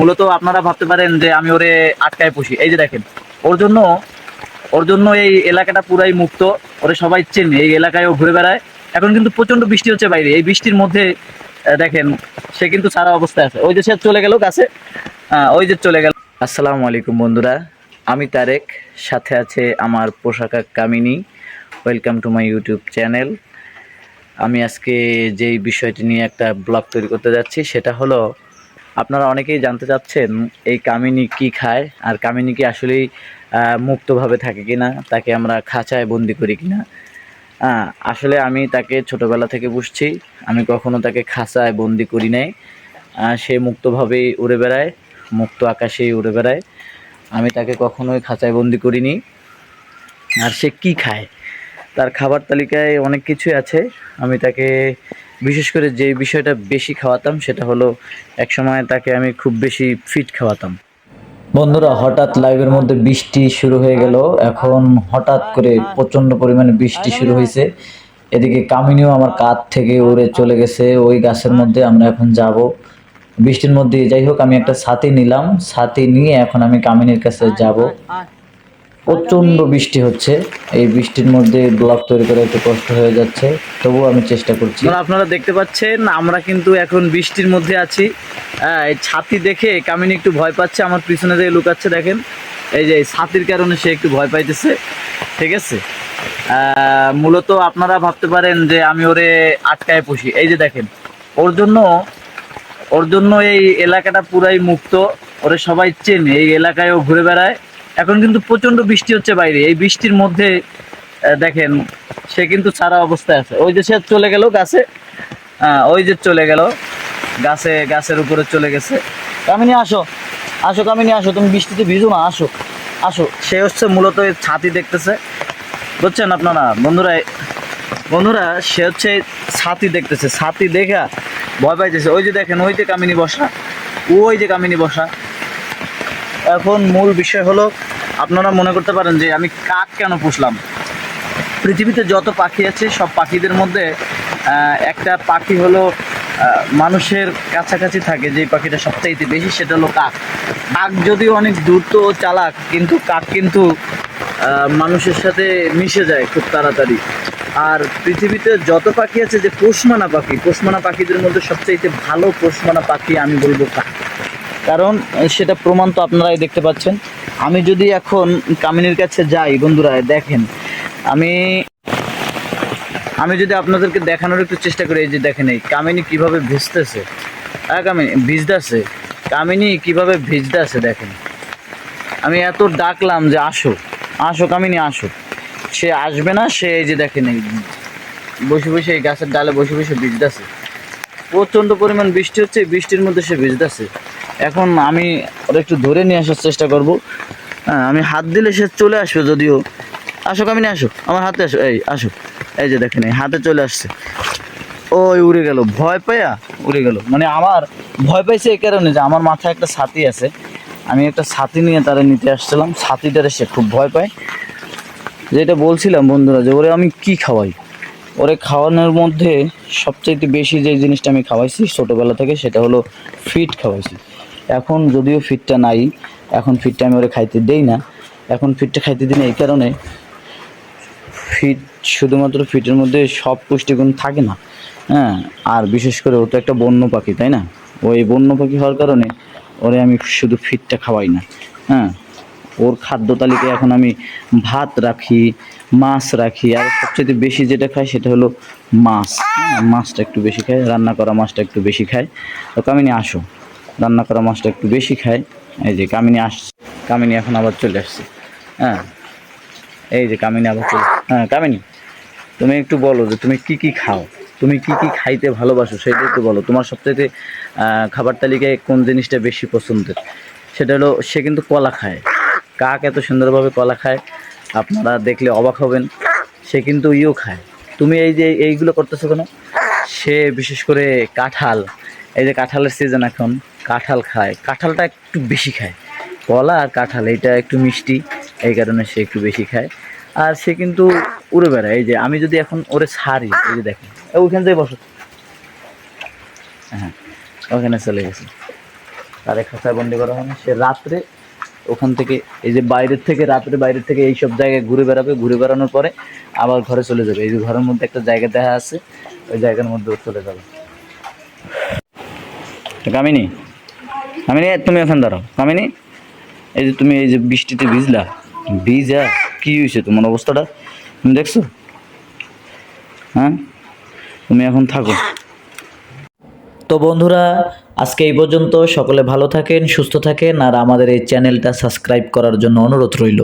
মূলত আপনারা ভাবতে পারেন যে আমি ওরে আটকায় পুষি। এই যে দেখেন, ওর জন্য ওর জন্য এই এলাকাটা পুরাই মুক্ত। ওরে সবাই চেনে, এই এলাকায় ও ঘুরে বেড়ায়। এখন কিন্তু প্রচন্ড বৃষ্টি হচ্ছে বাইরে, এই বৃষ্টির মধ্যে দেখেন সে কিন্তু সারা অবস্থায় আছে। ওই যে সে চলে গেল গাছে, ওই যে চলে গেল। আসসালামু আলাইকুম বন্ধুরা, আমি তারেক, সাথে আছে আমার পোশাকা Kamini. Welcome to my YouTube channel. আমি আজকে যেই বিষয়টি নিয়ে একটা ব্লগ তৈরি করতে যাচ্ছি সেটা হলো, আপনারা অনেকেই জানতে চাচ্ছেন এই কামিনী কি খায়, আর কামিনী কি আসলেই মুক্তভাবে থাকে কিনা, তাকে আমরা খাঁচায় বন্দি করি কিনা। আসলে আমি তাকে ছোটোবেলা থেকে পুষছি, আমি কখনো তাকে খাঁচায় বন্দি করি নাই। সে মুক্তভাবেই উড়ে বেড়ায়, মুক্ত আকাশেই উড়ে বেড়ায়। আমি তাকে কখনোই খাঁচায় বন্দি করিনি। আর সে কি খায়, তার খাবার তালিকায় অনেক কিছুই আছে। আমি তাকে বিশেষ করে যে বিষয়টা বেশি খাওয়াতাম সেটা হলো, একসময় তাকে আমি খুব বেশি ফিট খাওয়াতাম। বন্ধুরা, হঠাৎ লাইভের মধ্যে বৃষ্টি শুরু হয়ে গেল। এখন হঠাৎ করে প্রচণ্ড পরিমাণে বৃষ্টি শুরু হয়েছে। এদিকে কামিনীও আমার কাঁধ থেকে উড়ে চলে গেছে ওই গাছের মধ্যে। আমরা এখন যাব বৃষ্টির মধ্যে। যাই হোক, আমি একটা ছাতি নিলাম, ছাতি নিয়ে এখন আমি কামিনীর কাছে যাব। প্রচণ্ড বৃষ্টি হচ্ছে, এই বৃষ্টির মধ্যে ব্লগ তৈরি করা একটু কষ্ট হয়ে যাচ্ছে, তবুও আমি চেষ্টা করছি। আপনারা দেখতে পাচ্ছেন আমরা কিন্তু এখন বৃষ্টির মধ্যে আছি। এই ছাতি দেখে কামিনী একটু ভয় পাচ্ছে, আমার পিছনে দিয়ে লুকাচ্ছে। দেখেন, এই যে ছাতির কারণে সে একটু ভয় পাইতেছে। ঠিক আছে, মূলত আপনারা ভাবতে পারেন যে আমি ওরে আটকায় পুষি। এই যে দেখেন, ওর জন্য ওর জন্য এই এলাকাটা পুরাই মুক্ত। ওরে সবাই চেনে, এই এলাকায় ও ঘুরে বেড়ায়। এখন কিন্তু প্রচন্ড বৃষ্টি হচ্ছে বাইরে, এই বৃষ্টির মধ্যে দেখেন সে কিন্তু সারা অবস্থায় আছে। ওই যে সে চলে গেল গাছে, ওই যে চলে গেল গাছের উপরে চলে গেছে। কামিনী আসো, আসো কামিনী আসো, তুমি বৃষ্টিতে ভিজো না, আসো আসো। সে হচ্ছে মূলত ছাতি দেখতেছে, বুঝছেন আপনারা বন্ধুরা। বন্ধুরা, সে হচ্ছে ছাতি দেখতেছে, ছাতি দেখা ভয় পাইতেছে। ওই যে দেখেন, ওই যে কামিনী বসা, ওই যে কামিনী বসা। এখন মূল বিষয় হলো, আপনারা মনে করতে পারেন যে আমি কাক কেন পুষলাম। পৃথিবীতে যত পাখি আছে সব পাখিদের মধ্যে একটা পাখি হলো মানুষের কাছাকাছি থাকে, যে পাখিটা সবচাইতে বেশি, সেটা হলো কাক। কাক যদিও অনেক দ্রুত ও চালাক, কিন্তু কাক কিন্তু মানুষের সাথে মিশে যায় খুব তাড়াতাড়ি। আর পৃথিবীতে যত পাখি আছে, যে পোষমানা পাখি, পোষমানা পাখিদের মধ্যে সবচাইতে ভালো পোষমানা পাখি আমি বলবো কাক। কারণ সেটা প্রমাণ তো আপনারাই দেখতে পাচ্ছেন। আমি যদি এখন কামিনীর কাছে যাই বন্ধুরা, দেখেন, আমি আমি যদি আপনাদেরকে দেখানোর একটু চেষ্টা করি। এই যে দেখেন, এই কামিনী কীভাবে ভিজতেছে। কামিনী ভিজতেছে, কামিনী কীভাবে ভিজতেছে দেখেন। আমি এত ডাকলাম যে আসো আসো কামিনী আসো, সে আসবে না। সে এই যে দেখেন, এই বসে বসে এই গাছের ডালে বসে বসে ভিজতেছে। প্রচণ্ড পরিমাণ বৃষ্টি হচ্ছে, বৃষ্টির মধ্যে সে ভিজতেছে। এখন আমি ওরা একটু ধরে নিয়ে আসার চেষ্টা করব। আমি হাত দিলে সে চলে আসবে যদিও। আসো কামিনী আসো, আমার হাতে আসো, এই আসো। এই যে দেখেন, এই হাতে চলে আসছে। ওই উড়ে গেল, ভয় পাইয়া উড়ে গেল। মানে আমার ভয় পাইছে এই কারণে যে আমার মাথায় একটা ছাতি আছে, আমি একটা ছাতি নিয়ে তারা নিতে আসছিলাম। ছাতিটারে সে খুব ভয় পায়। যেটা বলছিলাম বন্ধুরা, যে ওরে আমি কি খাওয়াই, ওরে খাওয়ানোর মধ্যে সবচাইতে বেশি যে জিনিসটা আমি খাওয়াইছি ছোটোবেলা থেকে, সেটা হলো ফিট খাওয়াইছি। এখন যদিও ফিটটা নাই, এখন ফিটটা আমি ওরে খাইতে দেই না। এখন ফিটটা খাইতে দিই না এই কারণে, ফিট শুধুমাত্র ফিটের মধ্যে সব পুষ্টিগুণ থাকে না। আর বিশেষ করে ও তো একটা বন্য পাখি, তাই না? ওই বন্য পাখি হওয়ার কারণে ওরে আমি শুধু ফিটটা খাওয়াই না। ওর খাদ্য তালিকায় এখন আমি ভাত রাখি, মাছ রাখি, আর সবচেয়ে বেশি যেটা খাই সেটা হলো মাছ। মাছটা একটু বেশি খায়, রান্না করা মাছটা একটু বেশি খায়। তো কামিনী আসো, রান্না করা মাছটা একটু বেশি খায়। এই যে কামিনী আসছে, কামিনী এখন আবার চলে আসছে। হ্যাঁ, এই যে কামিনী আবার চলে। কামিনী, তুমি একটু বলো যে তুমি কি কি খাও, তুমি কি কি খাইতে ভালোবাসো, সেটা একটু বলো। তোমার সবচাইতে খাবার তালিকায় কোন জিনিসটা বেশি পছন্দের? সেটা হলো, সে কিন্তু কলা খায়। কাক এত সুন্দরভাবে কলা খায়, আপনারা দেখলে অবাক হবেন। সে কিন্তু ইও খায়। তুমি এই যে এইগুলো করতেছো কেন? সে বিশেষ করে কাঁঠাল, এই যে কাঁঠালের সিজন এখন, কাঁঠাল খায়। কাঁঠালটা একটু বেশি খায়, কলা আর কাঁঠাল এইটা একটু মিষ্টি, এই কারণে সে একটু বেশি খায়। আর সে কিন্তু উড়ে বেড়ায়। এই যে আমি যদি এখন ওরে ছাড়ি, এই যে দেখেন, ওইখান থেকে বসো। হ্যাঁ, ওখানে চলে গেছে। তারে খাঁচায় বন্দি করা হয় না। সে রাত্রে ওখান থেকে এই যে বাইরের থেকে এইসব জায়গায় ঘুরে বেড়াবে, ঘুরে বেড়ানোর পরে আবার ঘরে চলে যাবে। এই যে ঘরের মধ্যে একটা জায়গা দেখা আছে, ওই জায়গার মধ্যে ও চলে যাবে। কামিনী, কামিনী তুমি এখন দাঁড়াও। কামিনী, এই যে তুমি এই যে বৃষ্টিতে ভিজলা, ভিজা কি হয়েছে তোমার অবস্থাটা তুমি দেখছো? হ্যাঁ, তুমি এখন থাকো। তো বন্ধুরা, আজকে এই পর্যন্ত। সকলে ভালো থাকেন, সুস্থ থাকেন, আর আমাদের এই চ্যানেলটা সাবস্ক্রাইব করার জন্য অনুরোধ রইল।